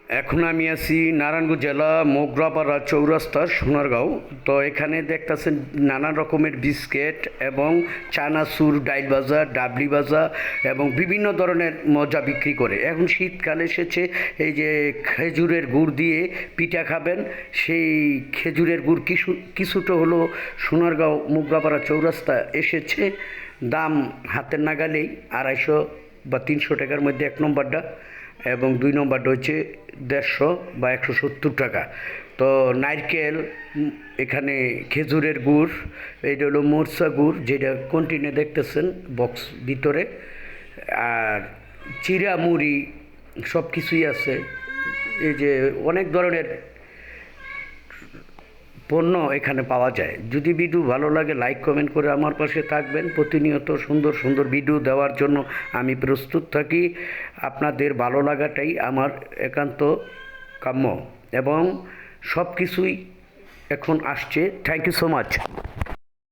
এখন আমি আছি নারায়ণগঞ্জ জেলা মোগরাপাড়া চৌরাস্তা সোনারগাঁও। তো এখানে দেখতেছেন নানান রকমের বিস্কিট এবং চানাচুর, ডাইল ভাজা, ডাবলি ভাজা এবং বিভিন্ন ধরনের মজা বিক্রি করে। এখন শীতকাল এসেছে, এই যে খেজুরের গুড় দিয়ে পিঠা খাবেন, সেই খেজুরের গুড় কিছুটা হলো সোনারগাঁও মোগরাপাড়া চৌরাস্তা এসেছে। দাম হাতের নাগালেই 250 বা 300 টাকার মধ্যে এক নম্বরটা, এবং দুই নম্বরটা হচ্ছে 150 বা 170 টাকা। তো নারকেল, এখানে খেজুরের গুড়, এইটা হলো মোরসা গুড় যেটা কন্টিনে দেখতেছেন বক্স ভিতরে, আর চিরা মুড়ি সব কিছুই আছে। এই যে অনেক ধরনের পণ্য এখানে পাওয়া যায়। যদি ভিডিও ভালো লাগে লাইক কমেন্ট করে আমার পাশে থাকবেন। প্রতিনিয়ত সুন্দর সুন্দর ভিডিও দেওয়ার জন্য আমি প্রস্তুত থাকি। আপনাদের ভালো লাগাটাই আমার একান্ত কাম্য, এবং সব কিছুই এখন আসছে। Thank you so much.